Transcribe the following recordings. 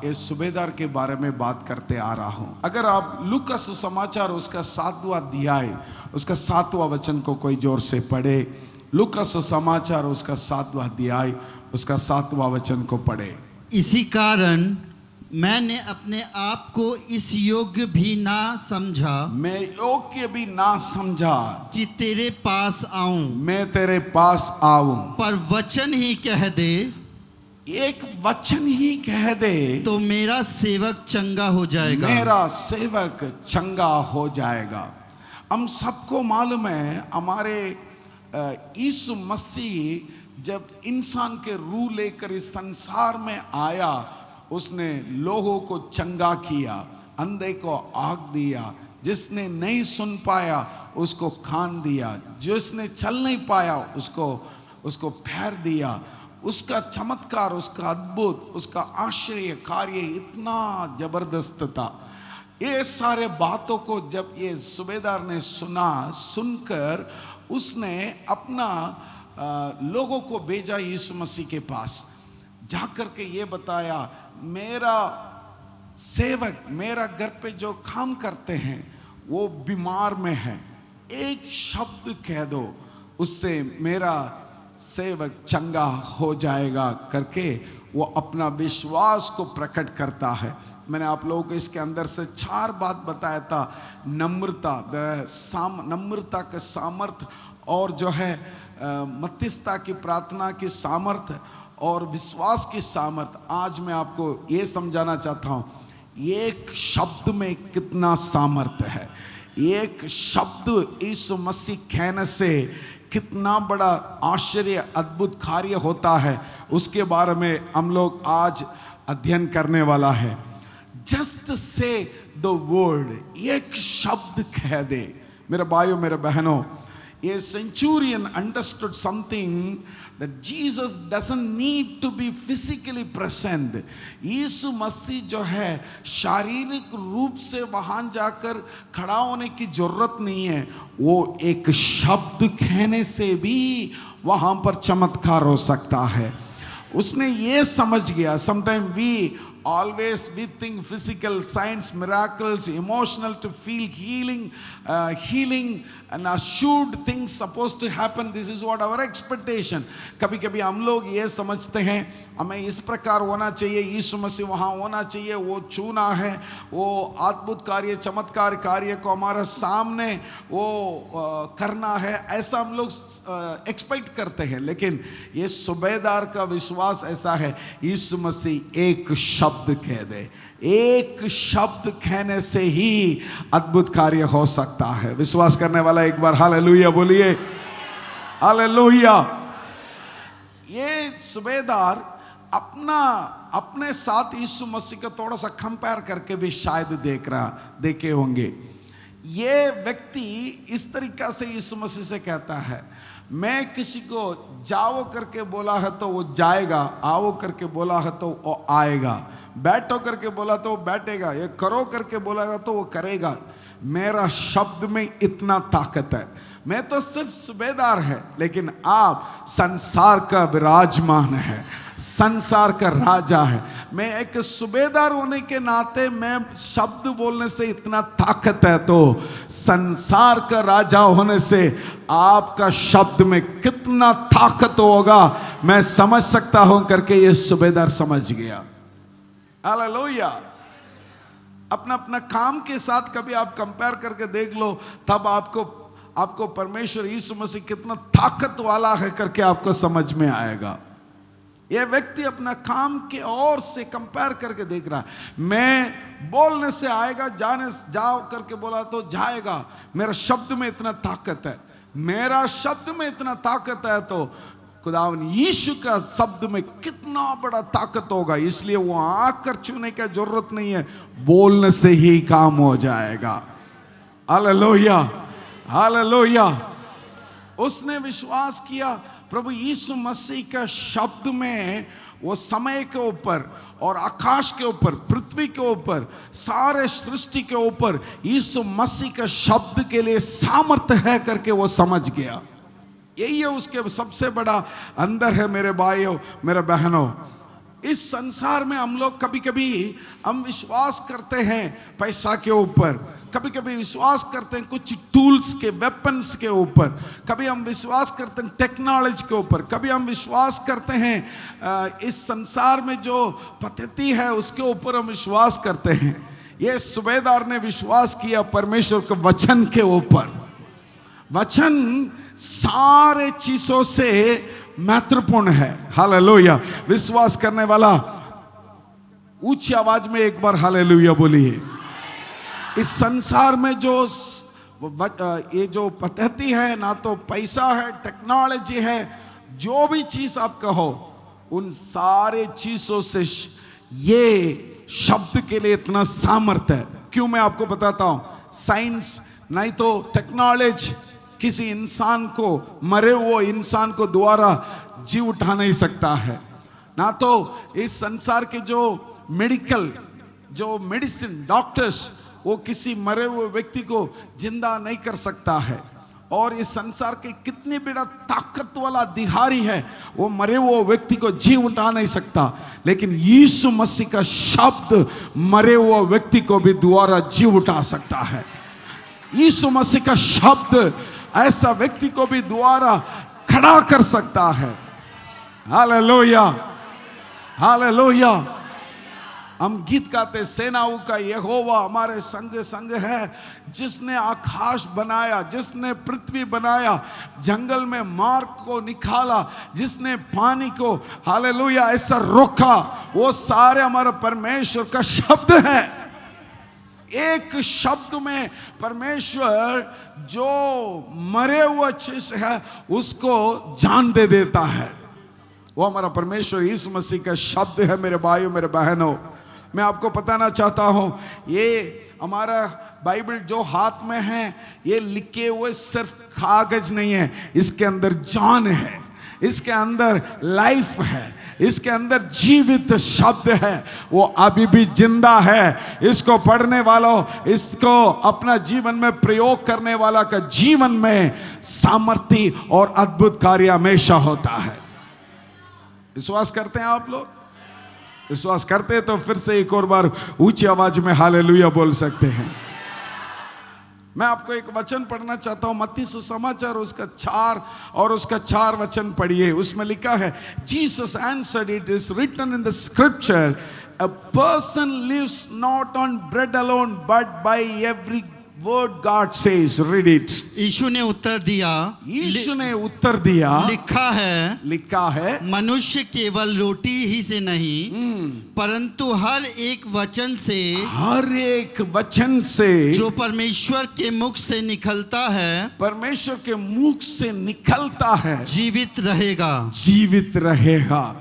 इस सूबेदार के बारे में बात करते आ रहा हूं। अगर आप लूका सुसमाचार उसका 7वां अध्याय उसका 7वां वचन को कोई जोर से पढ़े। लूका सुसमाचार उसका 7वां अध्याय उसका 7वां वचन को पढ़े। इसी कारण मैंने अपने आप को इस योग्य भी ना समझा, मैं योग्य भी ना समझा कि तेरे पास आऊं, मैं तेरे पास आऊं, पर वचन ही कह दे, एक वचन ही कह दे तो मेरा सेवक चंगा हो जाएगा। मेरा सेवक चंगा हो जाएगा। हम सबको मालूम है हमारे यीशु मसीह जब इंसान के रूह लेकर इस संसार में आया, उसने लोगों को चंगा किया, अंधे को आँख दिया, जिसने नहीं सुन पाया उसको कान दिया, जिसने चल नहीं पाया उसको पैर दिया। उसका चमत्कार, उसका अद्भुत, उसका आश्चर्य कार्य इतना जबरदस्त था। ये सारे बातों को जब ये सूबेदार ने सुनकर उसने अपना लोगों को भेजा यीशु मसीह के पास, जाकर के ये बताया, मेरा सेवक मेरा घर पे जो काम करते हैं वो बीमार में है, एक शब्द कह दो उससे मेरा सेवक चंगा हो जाएगा करके वो अपना विश्वास को प्रकट करता है। मैंने आप लोगों को इसके अंदर से 4 बात बताया था। नम्रता, नम्रता का सामर्थ्य, और जो है मध्यस्थता की प्रार्थना की सामर्थ्य, और विश्वास की सामर्थ्य। आज मैं आपको ये समझाना चाहता हूँ एक शब्द में कितना सामर्थ्य है। एक शब्द यीशु मसीह कहने से कितना बड़ा आश्चर्य अद्भुत कार्य होता है, उसके बारे में हम लोग आज अध्ययन करने वाला है। जस्ट से द वर्ड, एक शब्द कह दे। मेरे भाइयों मेरे बहनों, ये Centurion understood something that Jesus doesn't need to be physically present. यीशु मसीह जो है शारीरिक रूप से वहां जाकर खड़ा होने की जरूरत नहीं है। वो एक शब्द कहने से भी वहां पर चमत्कार हो सकता है। उसने ये समझ गया। Sometimes we think physical science, miracles, emotional to feel healing and assured things supposed to happen. This is what our expectation. कभी कभी हम लोग ये समझते हैं हमें इस प्रकार होना चाहिए, यीशु मसीह वहाँ होना चाहिए, वो चुना है, वो अद्भुत कार्य चमत्कार कार्य को हमारे सामने वो करना है, ऐसा हम लोग एक्सपेक्ट करते हैं। लेकिन ये सूबेदार का विश्वास ऐसा है, यीशु मसीह एक शब्द कह दे, एक शब्द कहने से ही अद्भुत कार्य हो सकता है। विश्वास करने वाला एक बार हालेलुया बोलिए, हालेलुया। ये सूबेदार अपने साथ यीशु मसीह को थोड़ा सा कंपेयर करके भी शायद देखे होंगे। ये व्यक्ति इस तरीका से यीशु मसीह से कहता है, मैं किसी को जाओ करके बोला है तो वो जाएगा, आओ करके बोला है तो वो आएगा, बैठो करके बोला तो वो बैठेगा, ये करो करके बोला तो वो करेगा। मेरा शब्द में इतना ताकत है। मैं तो सिर्फ सूबेदार है, लेकिन आप संसार का विराजमान है, संसार का राजा है। मैं एक सूबेदार होने के नाते मैं शब्द बोलने से इतना ताकत है, तो संसार का राजा होने से आपका शब्द में कितना ताकत होगा मैं समझ सकता हूं करके ये सूबेदार समझ गया। हालेलुया। अपना अपना काम के साथ कभी आप कंपेयर करके देख लो, तब आपको परमेश्वर यीशु मसीह कितना ताकत वाला है करके आपको समझ में आएगा। यह व्यक्ति अपना काम के और से कंपेयर करके देख रहा है। मैं बोलने से आएगा, जाओ करके बोला तो जाएगा, मेरा शब्द में इतना ताकत है, मेरा शब्द में इतना ताकत है, तो खुदावन यीशु का शब्द में कितना बड़ा ताकत होगा। इसलिए वो आकर छूने की जरूरत नहीं है, बोलने से ही काम हो जाएगा। Hallelujah, hallelujah. उसने विश्वास किया प्रभु यीशु मसीह का शब्द में, वो समय के ऊपर और आकाश के ऊपर, पृथ्वी के ऊपर, सारे सृष्टि के ऊपर यीशु मसीह का शब्द के लिए सामर्थ्य है करके वो समझ गया। यही है उसके सबसे बड़ा अंदर है। मेरे भाइयों मेरे बहनों, इस संसार में हम लोग कभी कभी हम विश्वास करते हैं पैसा के ऊपर, कभी कभी विश्वास करते हैं कुछ टूल्स के, वेपन्स के ऊपर, कभी हम विश्वास करते हैं टेक्नोलॉजी के ऊपर, कभी हम विश्वास करते हैं इस संसार में जो पद्धति है उसके ऊपर हम विश्वास करते हैं। ये सूबेदार ने विश्वास किया परमेश्वर के वचन के ऊपर। वचन सारे चीजों से महत्वपूर्ण है। हालेलुया। विश्वास करने वाला ऊंची आवाज में एक बार हालेलुया बोलिए। इस संसार में जो ये जो पद्धति है, ना तो पैसा है, टेक्नोलॉजी है, जो भी चीज आप कहो, उन सारे चीजों से ये शब्द के लिए इतना सामर्थ्य है। क्यों मैं आपको बताता हूं। साइंस नहीं तो टेक्नोलॉजी किसी इंसान को, मरे हुए इंसान को दोबारा जी उठा नहीं सकता है। ना तो इस संसार के जो मेडिसिन डॉक्टर्स, वो किसी मरे हुए व्यक्ति को जिंदा नहीं कर सकता है। और इस संसार के कितनी बड़ा ताकत वाला अधिकारी है, वो मरे हुए व्यक्ति को जी उठा नहीं सकता। लेकिन यीशु मसीह का शब्द मरे हुए व्यक्ति को भी दोबारा जी उठा सकता है। यीशु मसीह का शब्द ऐसा व्यक्ति को भी दोबारा खड़ा कर सकता है। Hallelujah, hallelujah. हम गीत गाते, सेनाओं का यहोवा हमारे संग संग है, जिसने आकाश बनाया, जिसने पृथ्वी बनाया, जंगल में मार्ग को निकाला, जिसने पानी को हालेलुया ऐसा रोका, वो सारे हमारा परमेश्वर का शब्द है। एक शब्द में परमेश्वर जो मरे हुआ चीज है उसको जान दे देता है। वो हमारा परमेश्वर यीशु मसीह का शब्द है। मेरे भाइयों, मेरे बहनों, मैं आपको बताना चाहता हूं, ये हमारा बाइबल जो हाथ में है, ये लिखे हुए सिर्फ कागज नहीं है, इसके अंदर जान है, इसके अंदर लाइफ है, इसके अंदर जीवित शब्द है। वो अभी भी जिंदा है। इसको पढ़ने वालों, इसको अपना जीवन में प्रयोग करने वाला का जीवन में सामर्थ्य और अद्भुत कार्य हमेशा होता है। विश्वास करते हैं आप लोग? विश्वास करते हैं तो फिर से एक और बार ऊंची आवाज में हालेलुया बोल सकते हैं। मैं आपको एक वचन पढ़ना चाहता हूं, मत्ती सुसमाचार उसका 4 और उसका 4 वचन पढ़िए। उसमें लिखा है, Jesus answered, it is written in the scripture, a person lives not on bread alone but by every word God says. Read it. Yeshu ने उत्तर दिया, लिखा है, मनुष्य केवल रोटी ही से नहीं परंतु हर एक वचन से जो परमेश्वर के मुख से निकलता है, जीवित रहेगा।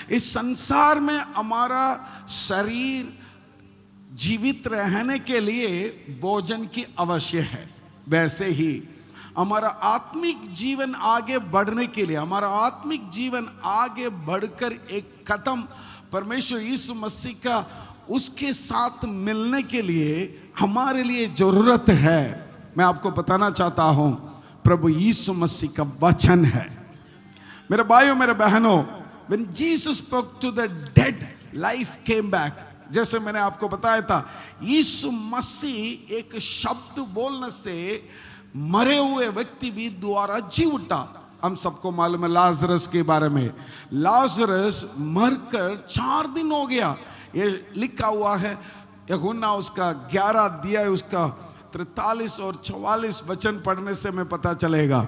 इस संसार में हमारा शरीर जीवित रहने के लिए भोजन की आवश्यक है। वैसे ही हमारा आत्मिक जीवन आगे बढ़ने के लिए, हमारा आत्मिक जीवन आगे बढ़कर एक कदम परमेश्वर यीशु मसीह का उसके साथ मिलने के लिए हमारे लिए जरूरत है। मैं आपको बताना चाहता हूं, प्रभु यीशु मसीह का वचन है। मेरे भाइयों, मेरे बहनों, when Jesus spoke to the dead, life came back। जैसे मैंने आपको बताया था, यीशु मसीह एक शब्द बोलने से मरे हुए व्यक्ति भी दोबारा जी उठा। हम सबको मालूम है लाजरस के बारे में। लाजरस मरकर 4 दिन हो गया। ये लिखा हुआ है यूहन्ना उसका 11 अध्याय उसका 43 और 44 वचन पढ़ने से हमें पता चलेगा।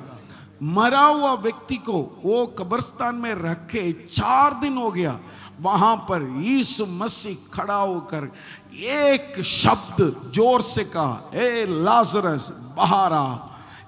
मरा हुआ व्यक्ति को वो कब्रिस्तान में रखे 4 दिन हो गया। वहां पर यीशु मसीह खड़ा होकर एक शब्द जोर से कहा, ए लाजरस बाहर आ।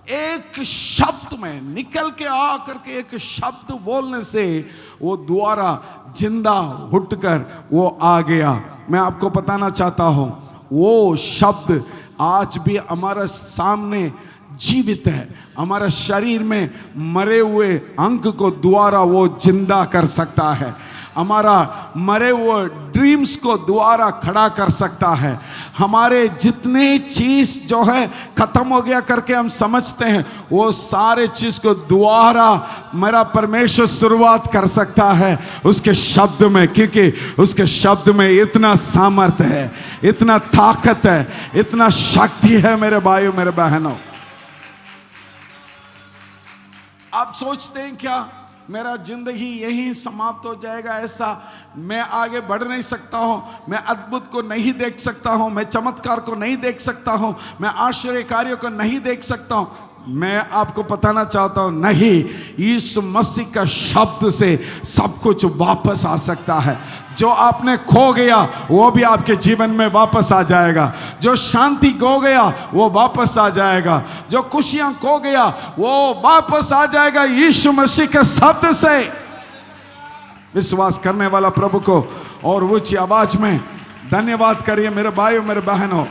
एक शब्द में निकल के आ करके एक शब्द बोलने से वो दोबारा जिंदा उठकर वो आ गया। मैं आपको बताना चाहता हूं, वो शब्द आज भी हमारे सामने जीवित है। हमारा शरीर में मरे हुए अंग को दोबारा वो जिंदा कर सकता है। हमारा मरे हुए ड्रीम्स को दोबारा खड़ा कर सकता है। हमारे जितने चीज जो है खत्म हो गया करके हम समझते हैं, वो सारे चीज को दोबारा मेरा परमेश्वर शुरुआत कर सकता है उसके शब्द में, क्योंकि उसके शब्द में इतना सामर्थ्य है, इतना ताकत है, इतना शक्ति है मेरे भाइयों मेरे बहनों। आप सोचते हैं क्या मेरा जिंदगी यही समाप्त हो जाएगा? ऐसा मैं आगे बढ़ नहीं सकता हूं, मैं अद्भुत को नहीं देख सकता हूं, मैं चमत्कार को नहीं देख सकता हूं, मैं आश्चर्य कार्यों को नहीं देख सकता हूं। मैं आपको बताना चाहता हूं, नहीं, यीशु मसीह का शब्द से सब कुछ वापस आ सकता है। जो आपने खो गया वो भी आपके जीवन में वापस आ जाएगा। जो शांति खो गया वो वापस आ जाएगा। जो खुशियां खो गया वो वापस आ जाएगा यीशु मसीह के शब्द से। विश्वास करने वाला प्रभु को और ऊंची आवाज में धन्यवाद करिए मेरे भाइयों मेरे बहनों।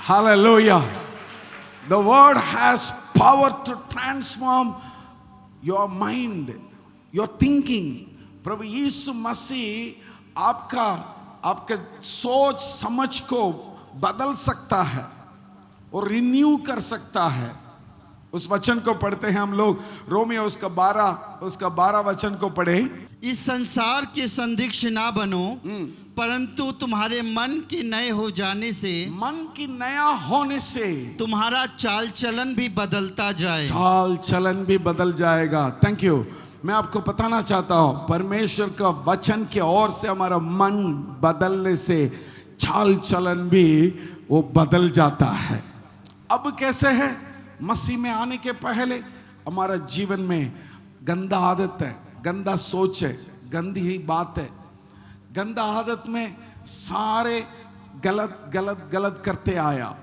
Hallelujah. The word has power to transform your mind, your thinking. प्रभु यीशु मसीह आपका सोच समझ को बदल सकता है और रिन्यू कर सकता है। उस वचन को पढ़ते हैं हम लोग, रोमियो उसका 12 वचन को पढ़े। इस संसार के संदिग्ध ना बनो, परंतु तुम्हारे मन के नए हो जाने से, मन की नया होने से तुम्हारा चाल चलन भी बदलता जाए। चाल चलन भी बदल जाएगा। Thank you. मैं आपको बताना चाहता हूं, परमेश्वर का वचन की ओर से हमारा मन बदलने से चाल चलन भी वो बदल जाता है। अब कैसे है? मसीह में आने के पहले हमारा जीवन में गंदा आदत है, गंदा सोच है, गंदी ही बात है। गंदा आदत में सारे गलत गलत गलत करते आया।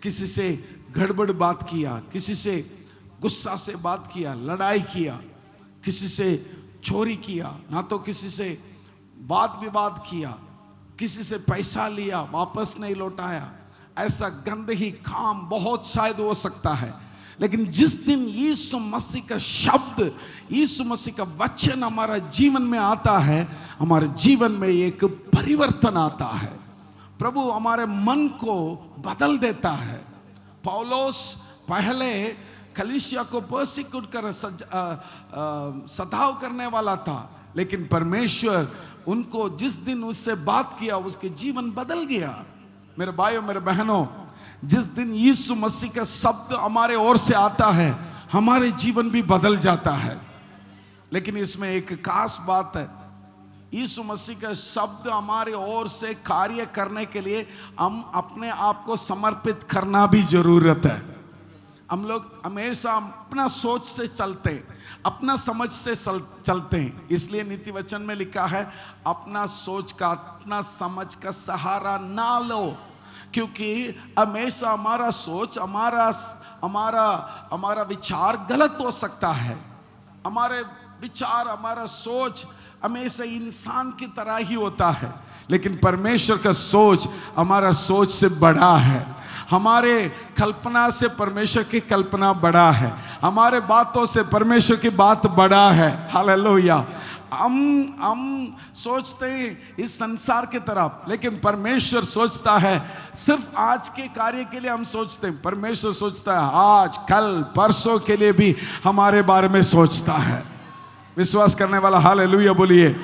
किसी से गड़बड़ बात किया, किसी से गुस्सा से बात किया, लड़ाई किया, किसी से चोरी किया, ना तो किसी से वाद विवाद किया, किसी से पैसा लिया वापस नहीं लौटाया। ऐसा गंदगी काम बहुत शायद हो सकता है, लेकिन जिस दिन यीशु मसीह का शब्द, यीशु मसीह का वचन हमारा जीवन में आता है, हमारे जीवन में एक परिवर्तन आता है। प्रभु हमारे मन को बदल देता है। पौलुस पहले कलीसिया को पर्सिक्यूट कर सताव करने वाला था, लेकिन परमेश्वर उनको जिस दिन उससे बात किया उसके जीवन बदल गया। मेरे भाइयों मेरे बहनों, जिस दिन यीशु मसीह का शब्द हमारे ओर से आता है हमारे जीवन भी बदल जाता है। लेकिन इसमें एक खास बात है, यीशु मसीह का शब्द हमारे ओर से कार्य करने के लिए हम अपने आप को समर्पित करना भी जरूरत है। हम लोग हमेशा अपना सोच से चलते हैं, अपना समझ से चलते हैं। इसलिए नीति वचन में लिखा है, अपना सोच का अपना समझ का सहारा ना लो, क्योंकि हमेशा हमारा सोच हमारा विचार गलत हो सकता है। हमारे विचार हमारा सोच हमेशा इंसान की तरह ही होता है, लेकिन परमेश्वर का सोच हमारा सोच से बड़ा है। हमारे कल्पना से परमेश्वर की कल्पना बड़ा है, हमारे बातों से परमेश्वर की बात बड़ा है। हालेलुया। हम सोचते हैं इस संसार की तरफ, लेकिन परमेश्वर सोचता है सिर्फ आज के कार्य के लिए हम सोचते हैं। परमेश्वर सोचता है आज कल परसों के लिए भी हमारे बारे में सोचता है। विश्वास करने वाला हालेलुया बोलिए।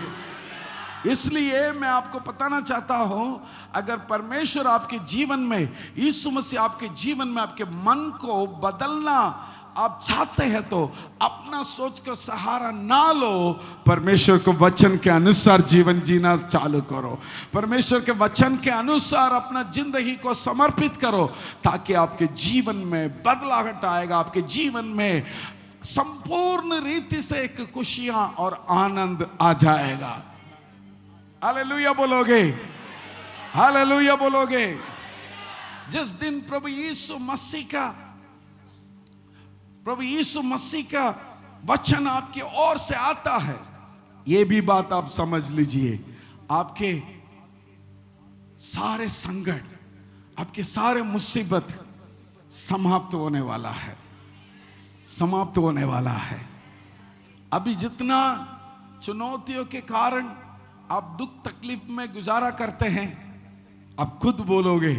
इसलिए मैं आपको बताना चाहता हूं, अगर परमेश्वर आपके जीवन में, यीशु मसीह आपके जीवन में आपके मन को बदलना आप चाहते हैं, तो अपना सोच का सहारा ना लो, परमेश्वर के वचन के अनुसार जीवन जीना चालू करो। परमेश्वर के वचन के अनुसार अपना जिंदगी को समर्पित करो, ताकि आपके जीवन में बदलाव आएगा, आपके जीवन में संपूर्ण रीति से एक खुशियां और आनंद आ जाएगा। हालेलुया बोलोगे? हालेलुया बोलोगे? जिस दिन प्रभु यीशु मसीह का वचन आपकी ओर से आता है, यह भी बात आप समझ लीजिए, आपके सारे संकट, आपके सारे मुसीबत समाप्त होने वाला है। समाप्त होने वाला है। अभी जितना चुनौतियों के कारण आप दुख तकलीफ में गुजारा करते हैं, आप खुद बोलोगे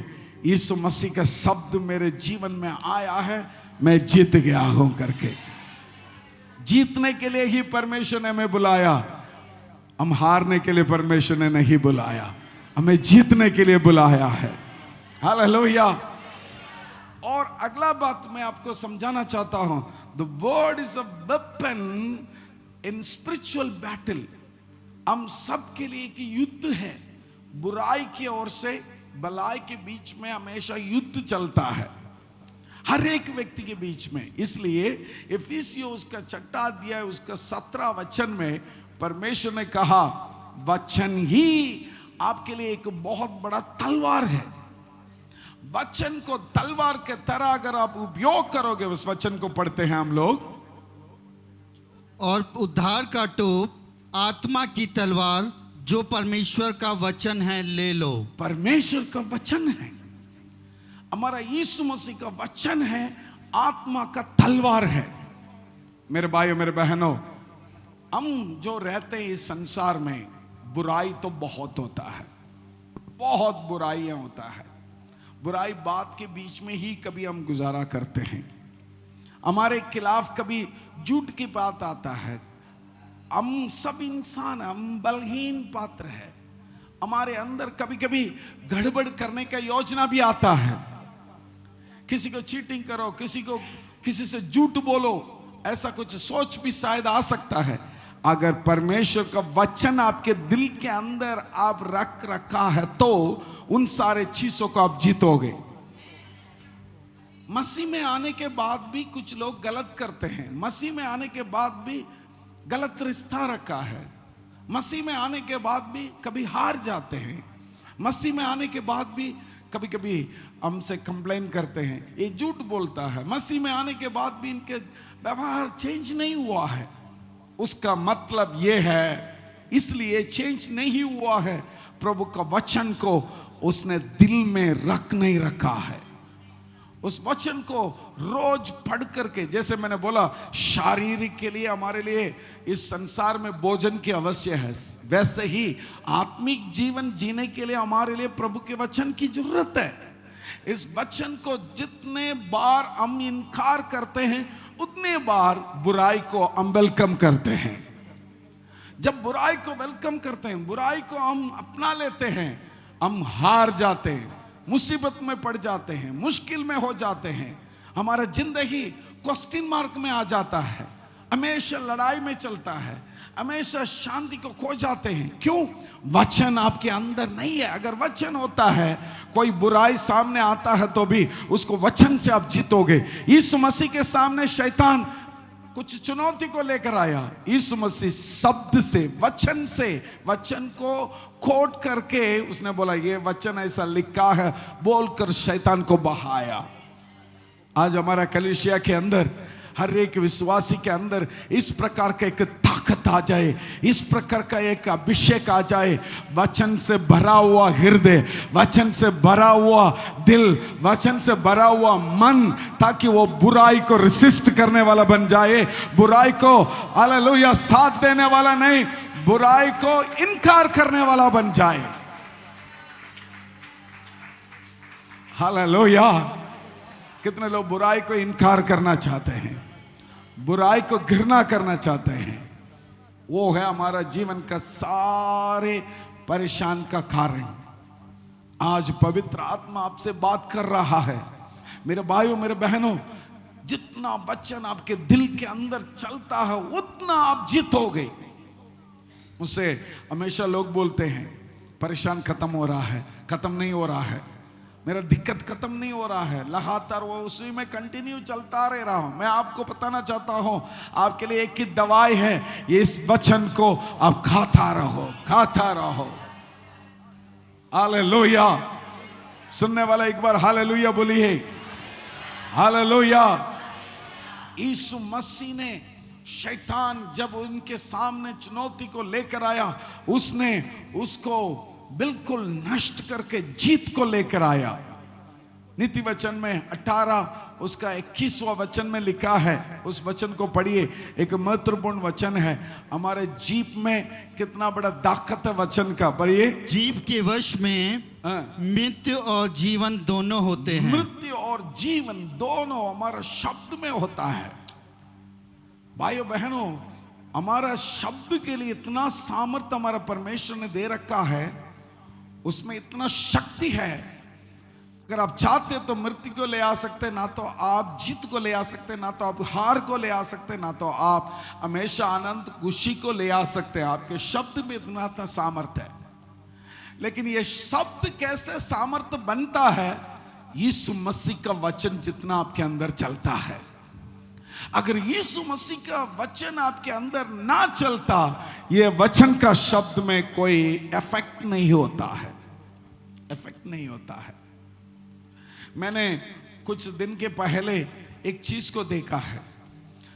यीशु मसीह का शब्द मेरे जीवन में आया है, मैं जीत गया हूं करके। जीतने के लिए ही परमेश्वर ने हमें बुलाया, हम हारने के लिए परमेश्वर ने नहीं बुलाया, हमें जीतने के लिए बुलाया है। हालेलुया। और अगला बात मैं आपको समझाना चाहता हूं, the word is a weapon in spiritual battle. हम सब के लिए एक युद्ध है, बुराई की ओर से भलाई के बीच में हमेशा युद्ध चलता है, हर एक व्यक्ति के बीच में। इसलिए इफिसियों उसका छठा अध्याय उसका 17 वचन में परमेश्वर ने कहा वचन ही आपके लिए एक बहुत बड़ा तलवार है। वचन को तलवार के तरह अगर आप उपयोग करोगे, उस वचन को पढ़ते हैं हम लोग, और उद्धार का टोप आत्मा की तलवार जो परमेश्वर का वचन है ले लो। परमेश्वर का वचन है, हमारा यीशु मसीह का वचन है, आत्मा का तलवार है। मेरे भाइयों मेरे बहनों, हम जो रहते हैं इस संसार में, बुराई तो बहुत होता है, बहुत बुराइयां होता है। बुराई बात के बीच में ही कभी हम गुजारा करते हैं, हमारे खिलाफ कभी झूठ की बात आता है। हम सब इंसान, हम बलहीन पात्र है, हमारे अंदर कभी कभी गड़बड़ करने का योजना भी आता है। किसी को चीटिंग करो, किसी से झूठ बोलो, ऐसा कुछ सोच भी शायद आ सकता है। अगर परमेश्वर का वचन आपके दिल के अंदर आप रख रखा है तो उन सारे चीजों को आप जीतोगे। मसीह में आने के बाद भी कुछ लोग गलत करते हैं, मसीह में आने के बाद भी गलत रिश्ता रखा है, मसीह में आने के बाद भी कभी हार जाते हैं, मसीह में आने के बाद भी कभी कभी हमसे कंप्लेन करते हैं, ये झूठ बोलता है। मसीह में आने के बाद भी इनके व्यवहार चेंज नहीं हुआ है। उसका मतलब ये है, इसलिए चेंज नहीं हुआ है, प्रभु का वचन को उसने दिल में रख नहीं रखा है। उस वचन को रोज पढ़ करके, जैसे मैंने बोला शारीरिक के लिए हमारे लिए इस संसार में भोजन की आवश्यक है, वैसे ही आत्मिक जीवन जीने के लिए हमारे लिए प्रभु के वचन की जरूरत है। इस वचन को जितने बार हम इनकार करते हैं, उतने बार बुराई को हम वेलकम करते हैं। जब बुराई को वेलकम करते हैं, बुराई को हम अपना लेते हैं, हम हार जाते हैं, मुसीबत में पड़ जाते हैं, मुश्किल में हो जाते हैं, हमारा जिंदगी क्वेश्चन मार्क में आ जाता है, हमेशा लड़ाई में चलता है, हमेशा शांति को खो जाते हैं। क्यों? वचन आपके अंदर नहीं है। अगर वचन होता है, कोई बुराई सामने आता है तो भी उसको वचन से आप जीतोगे। यीशु मसीह के सामने शैतान कुछ चुनौती को लेकर आया, यीशु मसीह शब्द से, वचन से, वचन को कोट करके उसने बोला ये वचन ऐसा लिखा है, बोलकर शैतान को बहाया। आज हमारा कलीसिया के अंदर, हर एक विश्वासी के अंदर इस प्रकार का एक ताकत आ जाए, इस प्रकार का एक अभिषेक आ जाए, वचन से भरा हुआ हृदय, वचन से भरा हुआ दिल, वचन से भरा हुआ मन, ताकि वो बुराई को रेसिस्ट करने वाला बन जाए, बुराई को हालेलुया साथ देने वाला नहीं, बुराई को इनकार करने वाला बन जाए। हालेलुया। कितने लोग बुराई को इनकार करना चाहते हैं, बुराई को घृणा करना चाहते हैं। वो है हमारा जीवन का सारे परेशान का कारण। आज पवित्र आत्मा आपसे बात कर रहा है, मेरे भाइयों मेरे बहनों, जितना वचन आपके दिल के अंदर चलता है उतना आप जीतोगे। मुझसे हमेशा लोग बोलते हैं परेशान खत्म हो रहा है, खत्म नहीं हो रहा है, मेरा दिक्कत खत्म नहीं हो रहा है, लगातार वो उसी में कंटिन्यू चलता रह रहा हूं। मैं आपको बताना चाहता हूं, आपके लिए एक ही दवाई है, ये इस वचन को आप खाता रहो, खाता रहो। हालेलुया। सुनने वाला एक बार हालेलुया बोलिए, हालेलुया। यीशु मसीह ने, शैतान जब उनके सामने चुनौती को लेकर आया, उसने उसको बिल्कुल नष्ट करके जीत को लेकर आया। नीति वचन में 18 उसका 21वां वचन में लिखा है, उस वचन को पढ़िए। एक महत्वपूर्ण वचन है। हमारे जीप में कितना बड़ा ताकत है वचन का, पढ़िए। जीव के वश में मृत्यु और जीवन दोनों होते हैं। मृत्यु और जीवन दोनों हमारा शब्द में होता है। भाइयों बहनों, हमारा शब्द के लिए इतना सामर्थ्य हमारा परमेश्वर ने दे रखा है, उसमें इतना शक्ति है। अगर आप चाहते तो मृत्यु को ले आ सकते, ना तो आप जीत को ले आ सकते, ना तो आप हार को ले आ सकते, ना तो आप हमेशा आनंद खुशी को ले आ सकते हैं। आपके शब्द में इतना सामर्थ्य है। लेकिन ये शब्द कैसे सामर्थ्य बनता है? यीशु मसीह का वचन जितना आपके अंदर चलता है। अगर यीशु मसीह का वचन आपके अंदर ना चलता, ये वचन का शब्द में कोई इफेक्ट नहीं होता है, इफेक्ट नहीं होता है। मैंने कुछ दिन के पहले एक चीज को देखा है।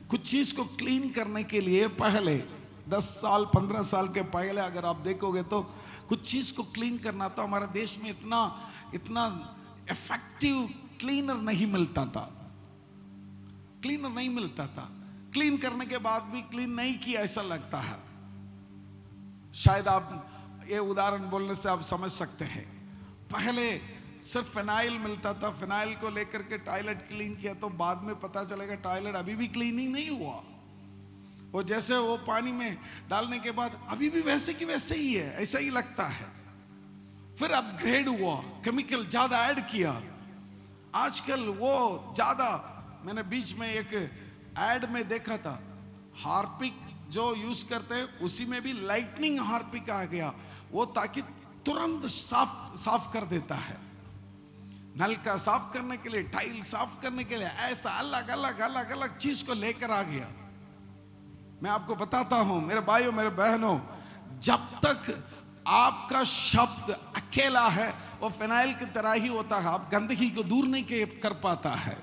कुछ चीज को क्लीन करने के लिए पहले 10 साल 15 साल के पहले अगर आप देखोगे तो कुछ चीज को क्लीन करना तो हमारे देश में इतना इफेक्टिव क्लीनर नहीं मिलता था। क्लीनर नहीं मिलता था। क्लीन करने के बाद भी क्लीन नहीं किया ऐसा लगता है। शायद आप ये उदाहरण बोलने से आप समझ सकते हैं। पहले सिर्फ फिनाइल मिलता था, फिनाइल को लेकर के टॉयलेट क्लीन किया तो बाद में पता चलेगा टॉयलेट अभी भी क्लीनिंग नहीं हुआ। वो जैसे वो पानी में डालने के बाद अभी भी वैसे की वैसे ही है, ऐसा ही लगता है। फिर अपग्रेड हुआ, केमिकल ज्यादा ऐड किया। आजकल वो ज्यादा, मैंने बीच में एक एड में देखा था, हार्पिक जो यूज करते हैं उसी में भी लाइटनिंग हार्पिक आ गया, वो ताकि तुरंत साफ कर देता है। नलका साफ करने के लिए, टाइल साफ करने के लिए, ऐसा अलग अलग चीज को लेकर आ गया। मैं आपको बताता हूं मेरे भाइयों मेरे बहनों, जब तक आपका शब्द अकेला है वो फिनाइल की तरह ही होता है, आप गंदगी को दूर नहीं कर पाता है।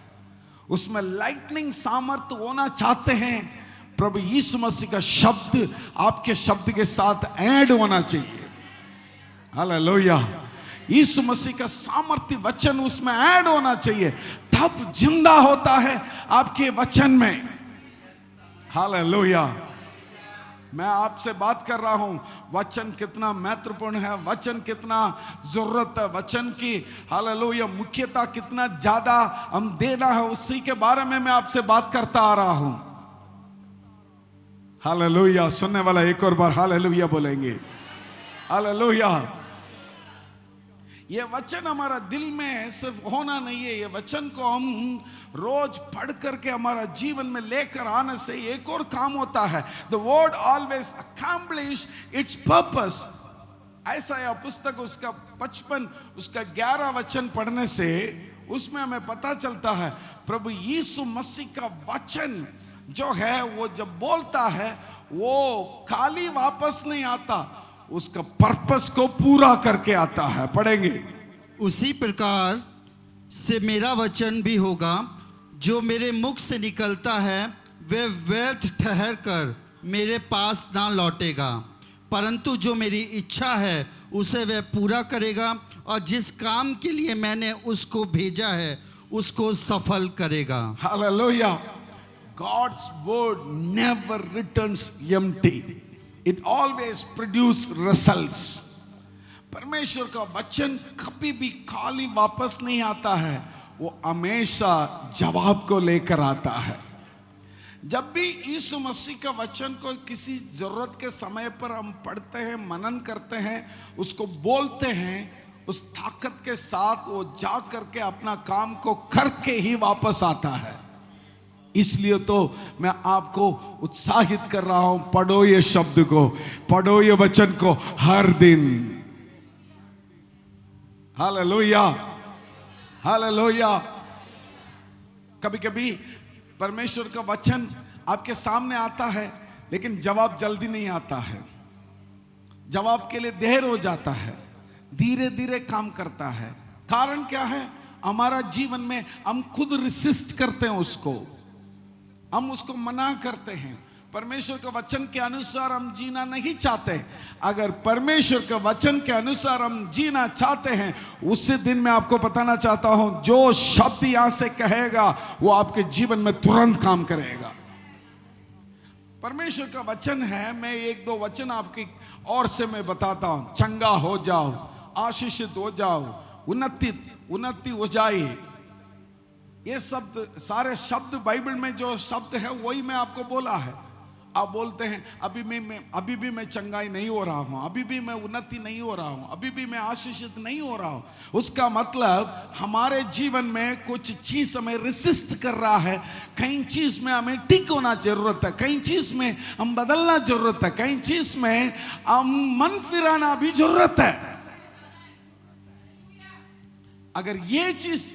उसमें लाइटनिंग सामर्थ्य होना चाहते हैं, प्रभु यीशु मसीह का शब्द आपके शब्द के साथ ऐड होना चाहिए। हालेलुया। यीशु मसीह का सामर्थ्य वचन उसमें ऐड होना चाहिए, तब जिंदा होता है आपके वचन में। हालेलुया। मैं आपसे बात कर रहा हूं, वचन कितना महत्वपूर्ण है, वचन कितना जरूरत है, वचन की हालेलुया मुख्यता कितना ज्यादा हम देना है, उसी के बारे में मैं आपसे बात करता आ रहा हूं। हालेलुया। सुनने वाला एक और बार हालेलुया बोलेंगे। हालेलुया। ये वचन हमारा दिल में सिर्फ होना नहीं है, ये वचन को हम रोज पढ़ करके हमारा जीवन में लेकर आने से एक और काम होता है। The word always accomplish its purpose। ऐसा यह पुस्तक उसका 55 उसका 11 वचन पढ़ने से उसमें हमें पता चलता है प्रभु यीशु मसीह का वचन जो है वो जब बोलता है वो खाली वापस नहीं आता, उसका पर्पस को पूरा करके आता है। पढ़ेंगे। उसी प्रकार से मेरा वचन भी होगा जो मेरे मुख से निकलता है, वह व्यर्थ ठहर कर मेरे पास ना लौटेगा, परंतु जो मेरी इच्छा है उसे वह पूरा करेगा और जिस काम के लिए मैंने उसको भेजा है उसको सफल करेगा। Hallelujah. God's word never returns empty. It always produces results. परमेश्वर का वचन कभी भी खाली वापस नहीं आता है, वो हमेशा जवाब को लेकर आता है। जब भी यीशु मसीह का वचन को किसी जरूरत के समय पर हम पढ़ते हैं, मनन करते हैं, उसको बोलते हैं, उस ताकत के साथ वो जा करके अपना काम को करके ही वापस आता है। इसलिए तो मैं आपको उत्साहित कर रहा हूं, पढ़ो ये शब्द को, पढ़ो ये वचन को हर दिन। हालेलुया। हालेलुया। कभी कभी परमेश्वर का वचन आपके सामने आता है लेकिन जवाब जल्दी नहीं आता है, जवाब के लिए देर हो जाता है, धीरे धीरे काम करता है। कारण क्या है? हमारा जीवन में हम खुद रिसिस्ट करते हैं उसको, हम उसको मना करते हैं। परमेश्वर के वचन के अनुसार हम जीना नहीं चाहते, अगर परमेश्वर के वचन के अनुसार हम जीना चाहते हैं, उसी दिन मैं आपको बताना चाहता हूं, जो शब्द यहां से कहेगा वो आपके जीवन में तुरंत काम करेगा। परमेश्वर का वचन है। मैं एक दो वचन आपकी और से मैं बताता हूं। चंगा हो जाओ, आशीषित हो जाओ, उन्नति हो जाए। ये शब्द, सारे शब्द बाइबल में जो शब्द है वही मैं आपको बोला है। आप बोलते हैं अभी भी मैं चंगाई नहीं हो रहा हूं, अभी भी मैं उन्नति नहीं हो रहा हूं, अभी भी मैं आशीषित नहीं हो रहा हूं। उसका मतलब हमारे जीवन में कुछ चीज हमें रेसिस्ट कर रहा है। कई चीज में हमें ठीक होना जरूरत है, कई चीज में हम बदलना जरूरत है, कई चीज में हम मन फिराना भी जरूरत है। अगर ये चीज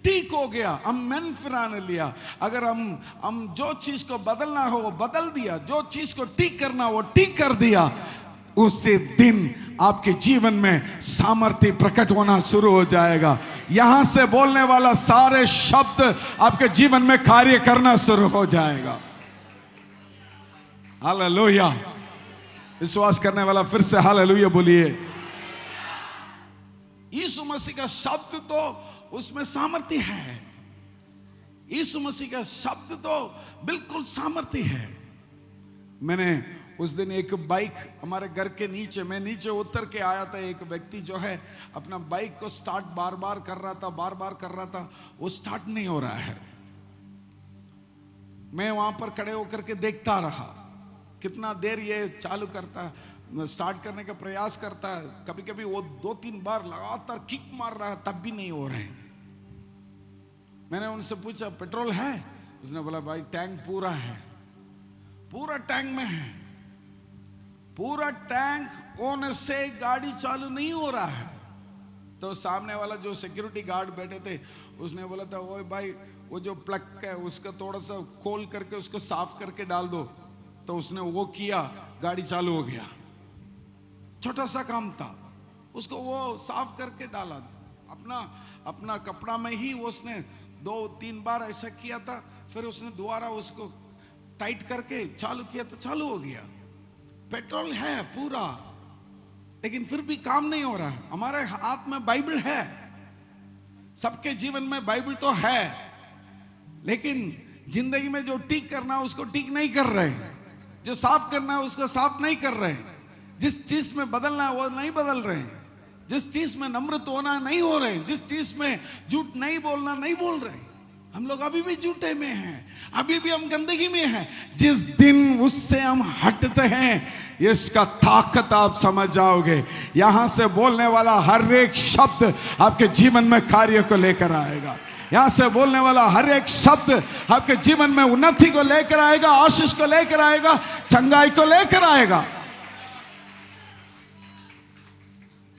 ठीक हो गया, हम मन फिराने लिया, अगर हम जो चीज को बदलना हो वो बदल दिया, जो चीज को ठीक करना वो ठीक कर दिया, उसी दिन आपके जीवन में सामर्थ्य प्रकट होना शुरू हो जाएगा। यहां से बोलने वाला सारे शब्द आपके जीवन में कार्य करना शुरू हो जाएगा। हालेलुया। विश्वास करने वाला फिर से हालेलुया बोलिए। यीशु मसीह का शब्द तो उसमें सामर्थ्य है। यीशु मसीह का शब्द तो बिल्कुल सामर्थ्य है। मैंने उस दिन एक बाइक हमारे घर के नीचे, मैं नीचे उतर के आया था, एक व्यक्ति जो है अपना बाइक को स्टार्ट बार बार कर रहा था, वो स्टार्ट नहीं हो रहा है। मैं वहां पर खड़े होकर के देखता रहा कितना देर ये चालू करता है, स्टार्ट करने का प्रयास करता है। कभी कभी वो 2-3 बार लगातार किक मार रहा है, तब भी नहीं हो रहे। मैंने उनसे पूछा पेट्रोल है? उसने बोला भाई टैंक पूरा है। पूरा टैंक में है। पूरा टैंक होने से गाड़ी चालू नहीं हो रहा है। तो सामने वाला जो सिक्योरिटी गार्ड बैठे थे, उसने बोला था वो भाई वो जो प्लग है उसका थोड़ा सा खोल करके उसको साफ करके डाल दो। तो उसने वो किया, गाड़ी चालू हो गया। छोटा सा काम था, उसको वो साफ करके डाला। अपना कपड़ा में ही उसने 2-3 बार ऐसा किया था, फिर उसने दोबारा उसको टाइट करके चालू किया तो चालू हो गया। पेट्रोल है पूरा, लेकिन फिर भी काम नहीं हो रहा है। हमारे हाथ में बाइबल है, सबके जीवन में बाइबल तो है, लेकिन जिंदगी में जो ठीक करना है उसको ठीक नहीं कर रहे, जो साफ करना है उसको साफ नहीं कर रहे, जिस चीज में बदलना है वो नहीं बदल रहे, जिस चीज में नम्रता होना नहीं हो रहे, जिस चीज में झूठ नहीं बोलना नहीं बोल रहे। हम लोग अभी भी झूठे में हैं, अभी भी हम गंदगी में हैं। जिस दिन उससे हम हटते हैं, इसका ताकत आप समझ जाओगे। यहां से बोलने वाला हर एक शब्द आपके जीवन में कार्य को लेकर आएगा। यहां से बोलने वाला हर एक शब्द आपके जीवन में उन्नति को लेकर आएगा, आशीष को लेकर आएगा, चंगाई को लेकर आएगा।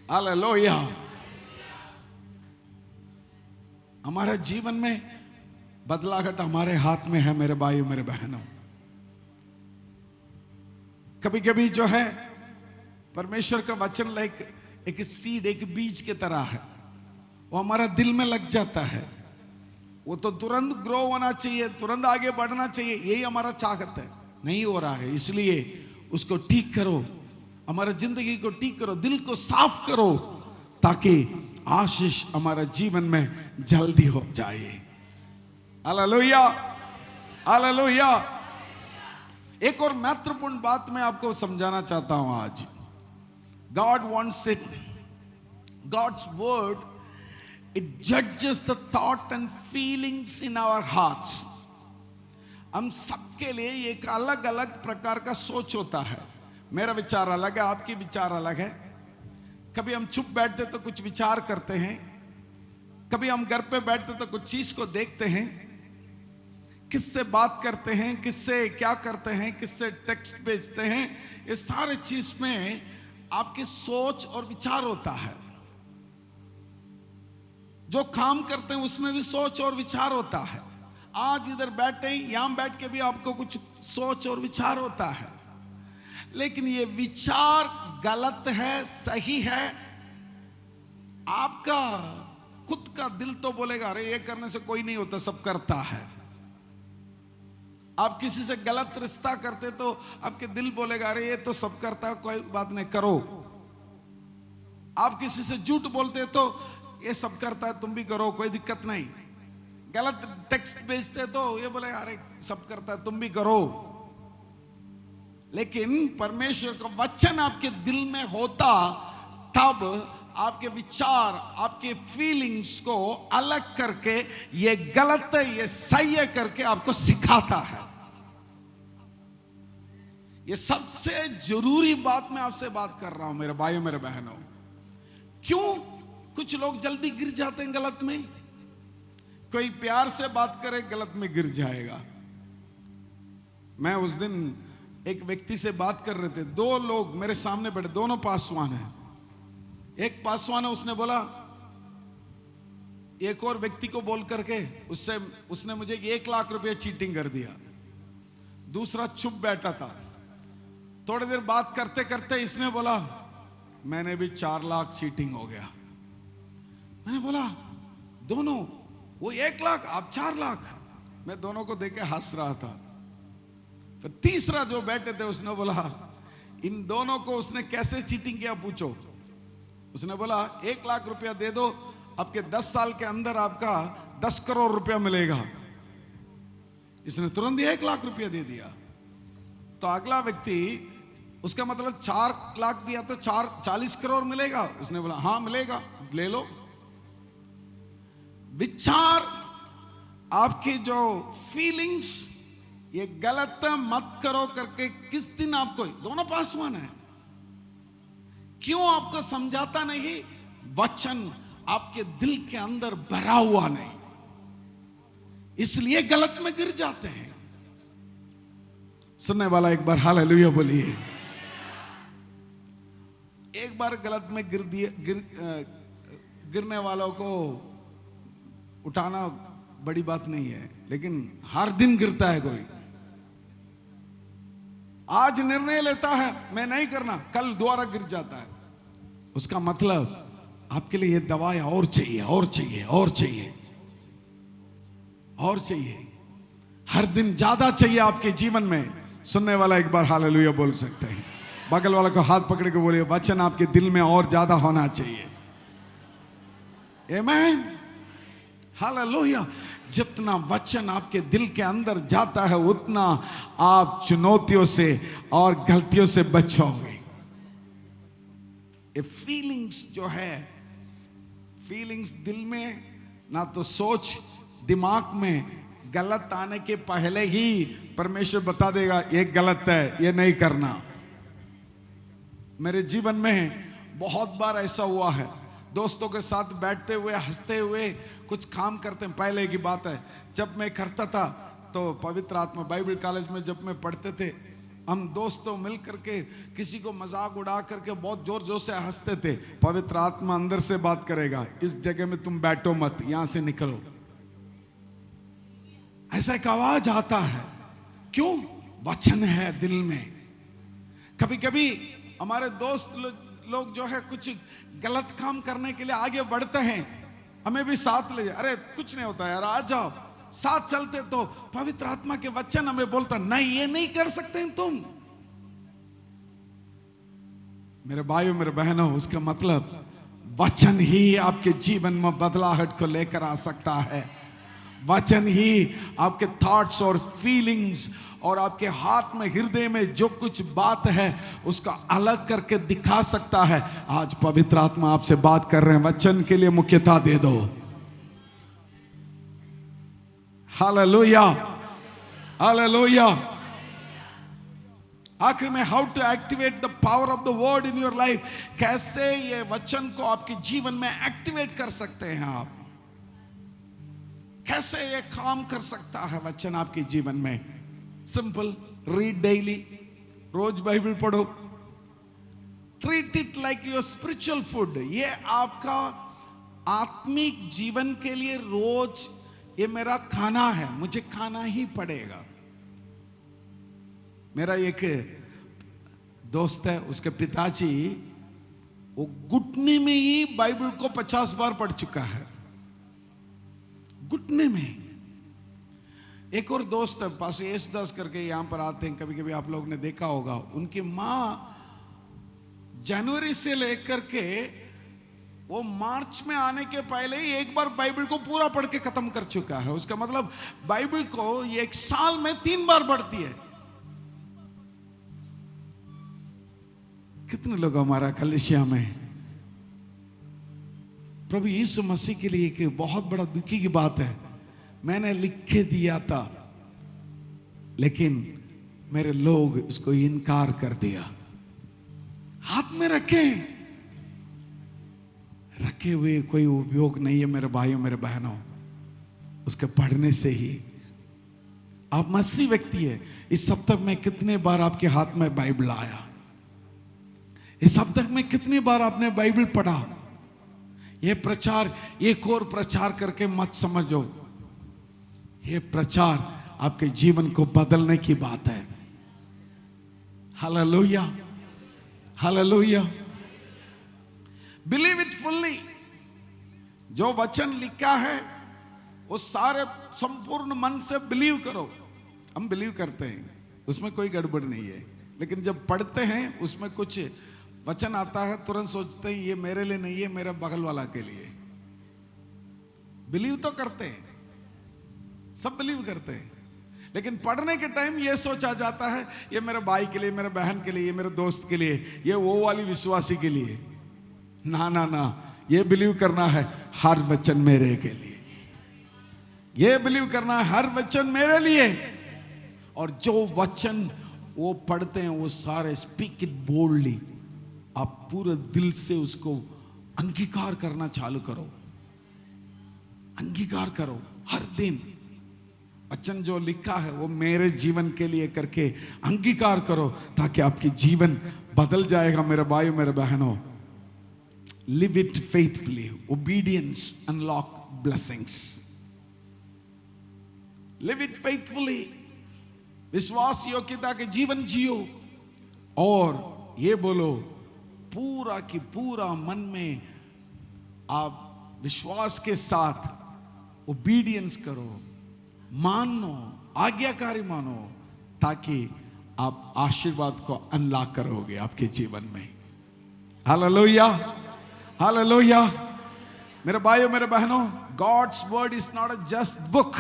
हालेलुया। हमारे जीवन में बदलाव हमारे हाथ में है मेरे भाइयों मेरे बहनों। कभी कभी जो है परमेश्वर का वचन लाइक एक सीड, एक बीज की तरह है, वो हमारा दिल में लग जाता है। वो तो तुरंत ग्रो होना चाहिए, तुरंत आगे बढ़ना चाहिए, यही हमारा चाहत है। नहीं हो रहा है, इसलिए उसको ठीक करो, हमारा जिंदगी को ठीक करो, दिल को साफ करो, ताकि आशीष हमारा जीवन में जल्दी हो जाए। Hallelujah, hallelujah. एक और महत्वपूर्ण बात मैं आपको समझाना चाहता हूं आज। God wants it, God's word, it जजेस the thought and feelings in our hearts. हम सबके लिए एक अलग अलग प्रकार का सोच होता है। मेरा विचार अलग है, आपकी विचार अलग है। कभी हम चुप बैठते तो कुछ विचार करते हैं, कभी हम घर पे बैठते तो कुछ चीज को देखते हैं, किससे बात करते हैं, किससे क्या करते हैं, किससे टेक्स्ट भेजते हैं, ये सारे चीज में आपकी सोच और विचार होता है। जो काम करते हैं उसमें भी सोच और विचार होता है। आज इधर बैठे, यहां बैठ के भी आपको कुछ सोच और विचार होता है, लेकिन ये विचार गलत है सही है, आपका खुद का दिल तो बोलेगा अरे ये करने से कोई नहीं होता, सब करता है। आप किसी से गलत रिश्ता करते तो आपके दिल बोलेगा अरे ये तो सब करता है, कोई बात नहीं करो। आप किसी से झूठ बोलते तो ये सब करता है तुम भी करो, कोई दिक्कत नहीं। गलत टेक्स्ट भेजते तो ये बोलेगा अरे सब करता है तुम भी करो। लेकिन परमेश्वर का वचन आपके दिल में होता तब आपके विचार, आपके फीलिंग्स को अलग करके ये गलत है ये सही है करके आपको सिखाता है। ये सबसे जरूरी बात मैं आपसे बात कर रहा हूं मेरे भाइयों मेरे बहनों। क्यों कुछ लोग जल्दी गिर जाते हैं गलत में? कोई प्यार से बात करे गलत में गिर जाएगा। मैं उस दिन एक व्यक्ति से बात कर रहे थे, दो लोग मेरे सामने बैठे, दोनों पासवान हैं। एक पासवान है, उसने बोला एक और व्यक्ति को बोल करके उसने मुझे 1 लाख रुपए चीटिंग कर दिया। दूसरा चुप बैठा था। थोड़ी देर बात करते करते इसने बोला मैंने भी 4 लाख चीटिंग हो गया। मैंने बोला दोनों, वो 1 लाख आप 4 लाख। मैं दोनों को देख के हंस रहा था। फिर तीसरा जो बैठे थे उसने बोला इन दोनों को उसने कैसे चीटिंग किया पूछो। उसने बोला 1 लाख रुपया दे दो, आपके 10 साल के अंदर आपका 10 करोड़ रुपया मिलेगा। इसने तुरंत 1 लाख रुपया दे दिया। तो अगला व्यक्ति, उसका मतलब 4 लाख दिया तो 40 करोड़ मिलेगा। उसने बोला हाँ मिलेगा, ले लो। विचार, आपके जो फीलिंग्स, ये गलत मत करो करके किस दिन आपको, दोनों पासवान है, क्यों आपको समझाता नहीं? वचन आपके दिल के अंदर भरा हुआ नहीं, इसलिए गलत में गिर जाते हैं। सुनने वाला एक बार हालेलुया बोलिए। एक बार गलत में गिरने वालों को उठाना बड़ी बात नहीं है, लेकिन हर दिन गिरता है कोई। आज निर्णय लेता है मैं नहीं करना, कल दोबारा गिर जाता है। उसका मतलब आपके लिए ये दवाई और चाहिए और चाहिए और चाहिए और चाहिए, हर दिन ज्यादा चाहिए आपके जीवन में। सुनने वाला एक बार हालेलुया बोल सकते हैं। बगल वाला को हाथ पकड़ के बोलिए वचन आपके दिल में और ज्यादा होना चाहिए। आमीन, हालेलुया। जितना वचन आपके दिल के अंदर जाता है उतना आप चुनौतियों से और गलतियों से बचोगे। ये फीलिंग्स जो है, फीलिंग्स दिल में, ना तो सोच दिमाग में गलत आने के पहले ही परमेश्वर बता देगा ये गलत है, ये नहीं करना। मेरे जीवन में बहुत बार ऐसा हुआ है, दोस्तों के साथ बैठते हुए हंसते हुए कुछ काम करते हैं। पहले की बात है, जब मैं करता था तो पवित्र आत्मा बाइबल कॉलेज में जब मैं पढ़ते थे, हम दोस्तों मिल करके किसी को मजाक उड़ा करके बहुत जोर जोर से हंसते थे। पवित्र आत्मा अंदर से बात करेगा, इस जगह में तुम बैठो मत, यहां से निकलो। ऐसा एक आवाज आता है, क्यों? वचन है दिल में। कभी कभी हमारे दोस्त लोग जो है कुछ गलत काम करने के लिए आगे बढ़ते हैं, हमें भी साथ ले जाए। अरे कुछ नहीं होता यार, आ जाओ। साथ चलते तो पवित्र आत्मा के वचन हमें बोलता नहीं, ये नहीं कर सकते तुम। मेरे भाइयों मेरे बहनों, उसका मतलब वचन ही आपके जीवन में बदलाहट को लेकर आ सकता है। वचन ही आपके थॉट्स और फीलिंग्स और आपके हाथ में, हृदय में जो कुछ बात है उसका अलग करके दिखा सकता है। आज पवित्र आत्मा आपसे बात कर रहे हैं, वचन के लिए मुख्यता दे दो। Hallelujah, hallelujah. आखिर में how to activate the power of the word in your life, कैसे ये वचन को आपके जीवन में एक्टिवेट कर सकते हैं आप, कैसे ये काम कर सकता है वचन आपके जीवन में। सिंपल, रीड डेली, रोज बाइबल पढ़ो, treat it like your spiritual food. ये आपका आत्मिक जीवन के लिए रोज ये मेरा खाना है, मुझे खाना ही पड़ेगा। मेरा एक दोस्त है, उसके पिताजी वो घुटने में ही बाइबल को 50 बार पढ़ चुका है, घुटने में। एक और दोस्त है पास येसुदास करके, यहाँ पर आते हैं, कभी कभी आप लोग ने देखा होगा। उनकी माँ जनवरी से लेकर के वो मार्च में आने के पहले ही एक बार बाइबल को पूरा पढ़ के खत्म कर चुका है। उसका मतलब बाइबल को ये एक साल में 3 बार पढ़ती है। कितने लोग हमारा कलिसिया में प्रभु यीशु मसीह के लिए एक बहुत बड़ा दुखी की बात है, मैंने लिख के दिया था लेकिन मेरे लोग इसको इनकार कर दिया। हाथ में रखे हुए कोई उपयोग नहीं है मेरे भाइयों मेरे बहनों, उसके पढ़ने से ही। आप मसीह व्यक्ति है, इस सप्ताह में कितने बार आपके हाथ में बाइबल आया? इस सप्ताह में कितनी बार आपने बाइबल पढ़ा? ये प्रचार एक और प्रचार करके मत समझो, ये प्रचार आपके जीवन को बदलने की बात है। Hallelujah, hallelujah. Believe it fully. जो वचन लिखा है वो सारे संपूर्ण मन से बिलीव करो। हम बिलीव करते हैं, उसमें कोई गड़बड़ नहीं है, लेकिन जब पढ़ते हैं उसमें कुछ वचन आता है तुरंत सोचते हैं ये मेरे लिए नहीं है, मेरे बगल वाला के लिए। बिलीव तो करते हैं, सब बिलीव करते हैं, लेकिन पढ़ने के टाइम ये सोचा जाता है ये मेरे भाई के लिए, मेरे बहन के लिए, ये मेरे दोस्त के लिए, ये वो वाली विश्वासी के लिए। ना ना ना, ये बिलीव करना है हर वचन मेरे के लिए, ये बिलीव करना है हर वचन मेरे लिए। और जो वचन वो पढ़ते हैं वो सारे स्पीक इट बोल्डली। आप पूरे दिल से उसको अंगीकार करना चालू करो, अंगीकार करो हर दिन। वचन जो लिखा है वो मेरे जीवन के लिए करके अंगीकार करो, ताकि आपकी जीवन बदल जाएगा मेरे भाइयों मेरे बहनों। Live it faithfully. Obedience unlock blessings. Live it faithfully. विश्वास योग्यता के जीवन जियो और ये बोलो पूरा की पूरा मन में आप विश्वास के साथ ओबीडियंस करो, मानो, आज्ञाकारी मानो, ताकि आप आशीर्वाद को अनलॉक करोगे आपके जीवन में। Hallelujah, hallelujah. मेरे भाइयों मेरे बहनों, God's word is not a just book.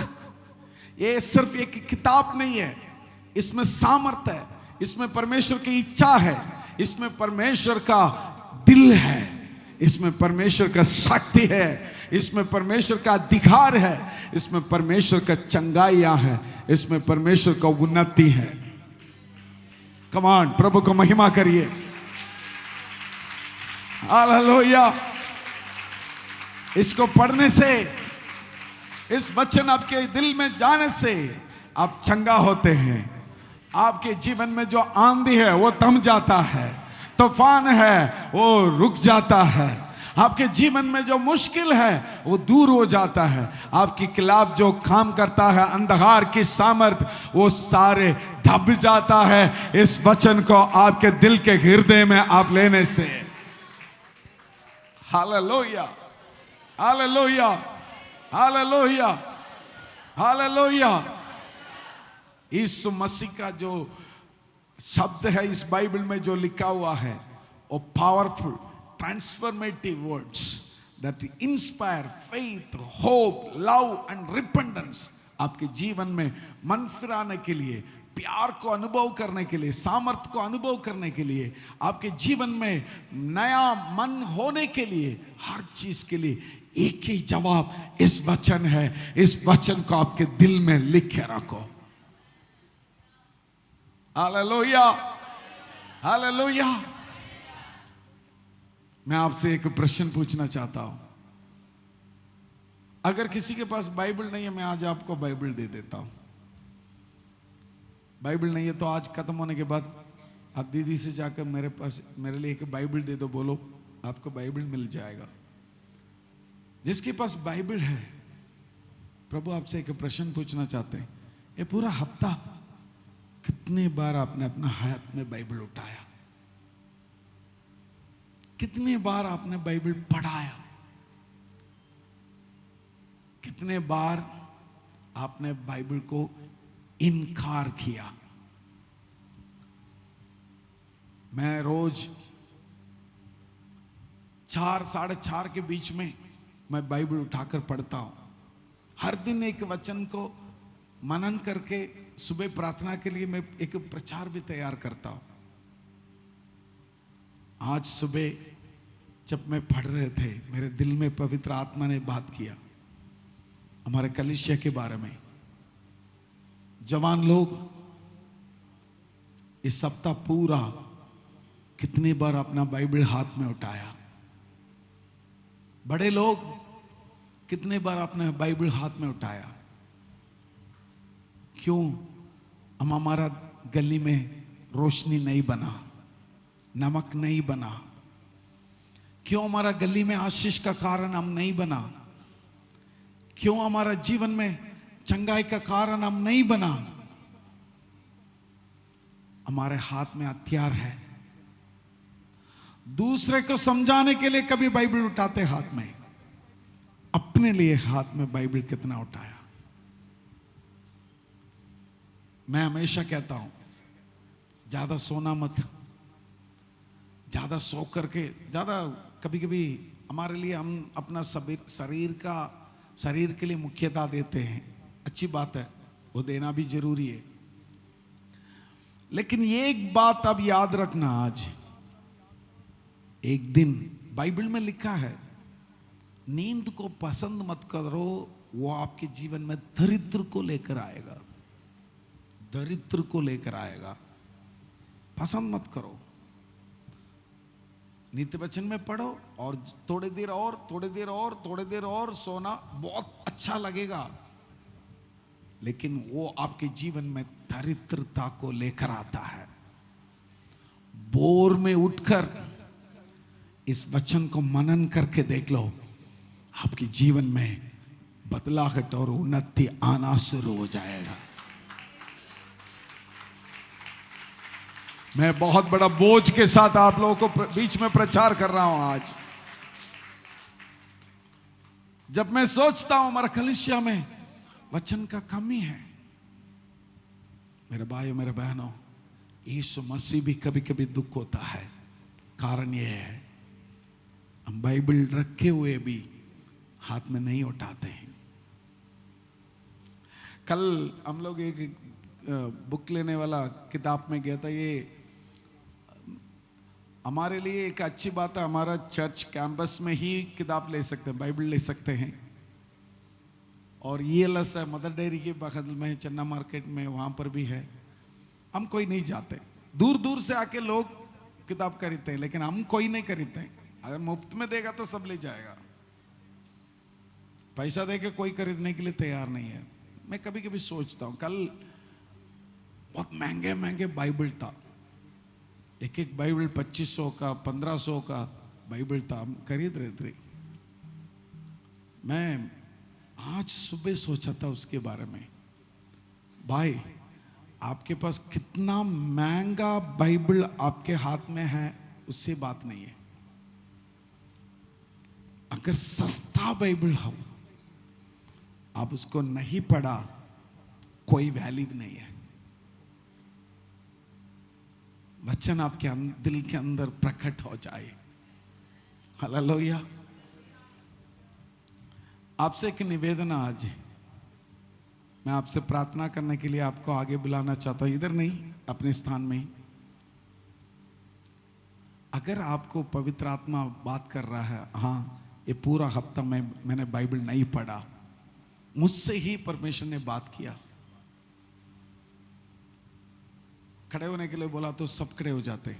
ये सिर्फ एक किताब नहीं है, इसमें सामर्थ है, इसमें परमेश्वर की इच्छा है, इसमें परमेश्वर का दिल है, इसमें परमेश्वर का शक्ति है, इसमें परमेश्वर का अधिकार है, इसमें परमेश्वर का चंगाइयां है, इसमें परमेश्वर का उन्नति है। कमान प्रभु को महिमा करिए। हालेलुया। इसको पढ़ने से, इस वचन आपके दिल में जाने से आप चंगा होते हैं। आपके जीवन में जो आंधी है वो थम जाता है, तूफान है वो रुक जाता है, आपके जीवन में जो मुश्किल है वो दूर हो जाता है, आपके खिलाफ जो काम करता है अंधकार की सामर्थ वो सारे दब जाता है इस वचन को आपके दिल के हृदय में आप लेने से। Hallelujah, hallelujah, hallelujah, hallelujah. Yeshu Masih का जो शब्द है इस बाइबल में जो लिखा हुआ है वो powerful transformative words that inspire faith, hope, love and repentance. आपके जीवन में मन फिराने के लिए, प्यार को अनुभव करने के लिए, सामर्थ को अनुभव करने के लिए, आपके जीवन में नया मन होने के लिए, हर चीज के लिए एक ही जवाब इस वचन है। इस वचन को आपके दिल में लिख के रखो। Hallelujah, hallelujah. मैं आपसे एक प्रश्न पूछना चाहता हूं। अगर किसी के पास बाइबल नहीं है, मैं आज आपको बाइबल दे देता हूं। बाइबल नहीं है तो आज खत्म होने के बाद आप दीदी से जाकर मेरे लिए एक बाइबल दे दो, बोलो आपको बाइबल मिल जाएगा। जिसके पास बाइबल है, प्रभु आपसे एक प्रश्न पूछना चाहते हैं। ये पूरा हफ्ता कितने बार आपने अपना हाथ में बाइबल उठाया? कितने बार आपने बाइबल पढ़ाया? कितने बार आपने बाइबल को इनकार किया। मैं रोज 4 साढ़े 4 के बीच में मैं बाइबल उठाकर पढ़ता हूं। हर दिन एक वचन को मनन करके सुबह प्रार्थना के लिए मैं एक प्रचार भी तैयार करता हूं। आज सुबह जब मैं पढ़ रहे थे, मेरे दिल में पवित्र आत्मा ने बात किया हमारे कलीसिया के बारे में। जवान लोग इस सप्ताह पूरा कितनी बार अपना बाइबल हाथ में उठाया? बड़े लोग कितने बार अपने बाइबल हाथ में उठाया? क्यों हम हमारा गली में रोशनी नहीं बना, नमक नहीं बना? क्यों हमारा गली में आशीष का कारण हम नहीं बना? क्यों हमारा जीवन में चंगाई का कारण हम नहीं बना? हमारे हाथ में हथियार है। दूसरे को समझाने के लिए कभी बाइबल उठाते हाथ में, अपने लिए हाथ में बाइबल कितना उठाया? मैं हमेशा कहता हूं, ज्यादा सोना मत, ज्यादा सो करके, ज्यादा कभी कभी हमारे लिए हम अपना शरीर के लिए मुख्यता देते हैं। अच्छी बात है, वो देना भी जरूरी है। लेकिन ये एक बात अब याद रखना, आज एक दिन बाइबल में लिखा है, नींद को पसंद मत करो, वो आपके जीवन में दरिद्र को लेकर आएगा। दरिद्र को लेकर आएगा। पसंद मत करो। नित्य वचन में पढ़ो और थोड़ी देर और, थोड़ी देर और, थोड़ी देर और सोना बहुत अच्छा लगेगा, लेकिन वो आपके जीवन में दरिद्रता को लेकर आता है। भोर में उठकर इस वचन को मनन करके देख लो, आपके जीवन में बदलाहट और उन्नति आना शुरू हो जाएगा। मैं बहुत बड़ा बोझ के साथ आप लोगों को बीच में प्रचार कर रहा हूं आज। जब मैं सोचता हूं हमारा कलीसिया में वचन का कमी है, मेरे भाइयों मेरे बहनों, यीशु मसीह भी कभी कभी दुख होता है। कारण यह है, हम बाइबल रखे हुए भी हाथ में नहीं उठाते हैं। कल हम लोग एक बुक लेने वाला किताब में गया था। ये हमारे लिए एक अच्छी बात है, हमारा चर्च कैंपस में ही किताब ले सकते हैं, बाइबल ले सकते हैं। और ELS है, मदर डेयरी के बगल में चन्ना मार्केट में, वहाँ पर भी है। हम कोई नहीं जाते, दूर दूर से आके लोग किताब खरीदते हैं, लेकिन हम कोई नहीं खरीदते हैं। अगर मुफ्त में देगा तो सब ले जाएगा, पैसा देके कोई खरीदने के लिए तैयार नहीं है। मैं कभी कभी सोचता हूँ, कल बहुत महंगे महंगे बाइबल था, एक एक बाइबल 2500 का 1500 का बाइबल था, हम खरीद रहे थे। मैं आज सुबह सोचा था उसके बारे में, भाई आपके पास कितना महंगा बाइबल आपके हाथ में है, उससे बात नहीं है। अगर सस्ता बाइबल हो, आप उसको नहीं पढ़ा, कोई वैल्यू नहीं है। वचन आपके दिल के अंदर प्रकट हो जाए। हालेलुया। आपसे एक निवेदन आज, मैं आपसे प्रार्थना करने के लिए आपको आगे बुलाना चाहता हूं, इधर नहीं, अपने स्थान में ही। अगर आपको पवित्र आत्मा बात कर रहा है, हाँ ये पूरा हफ्ता मैंने बाइबल नहीं पढ़ा, मुझसे ही परमेश्वर ने बात किया, खड़े होने के लिए बोला तो सब खड़े हो जाते।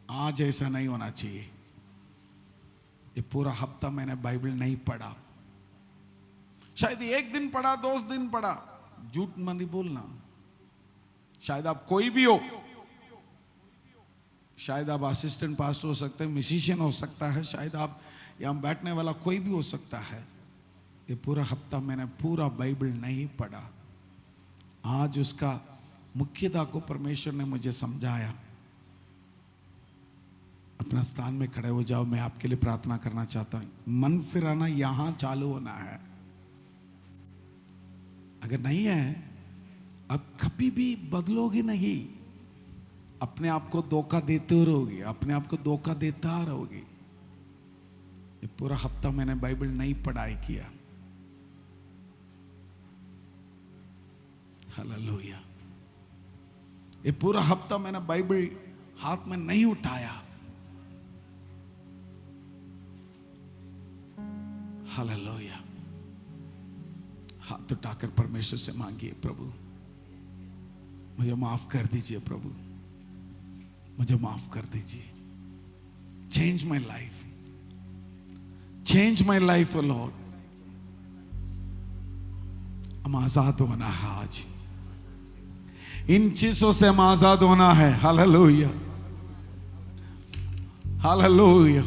आज ऐसा नहीं होना चाहिए। ये पूरा हफ्ता मैंने बाइबल नहीं पढ़ा, शायद एक दिन पढ़ा, 2 दिन पढ़ा, झूठ नहीं बोलना। शायद आप कोई भी हो, शायद आप असिस्टेंट पास्टर हो सकते हैं, म्यूजिशियन हो सकता है, शायद आप यहाँ बैठने वाला कोई भी हो सकता है। ये पूरा हफ्ता मैंने पूरा बाइबल नहीं पढ़ा। आज उसका मुख्यता को परमेश्वर ने मुझे समझाया। अपना स्थान में खड़े हो जाओ, मैं आपके लिए प्रार्थना करना चाहता हूं। मन फिराना यहां चालू होना है। अगर नहीं है, अब कभी भी बदलोगे नहीं, अपने आप को धोखा देते रहोगे, अपने आप को धोखा देता रहोगे। ये पूरा हफ्ता मैंने बाइबल नहीं पढ़ाई किया। हालेलुया। ये पूरा हफ्ता मैंने बाइबल हाथ में नहीं उठाया। हालेलुया। हाथ उठाकर परमेश्वर से मांगिए, प्रभु मुझे माफ कर दीजिए, प्रभु मुझे माफ कर दीजिए। Change my life, change my life O lord. हम आजाद होना है आज, इन चीजों से हम आजाद होना है। Hallelujah, hallelujah.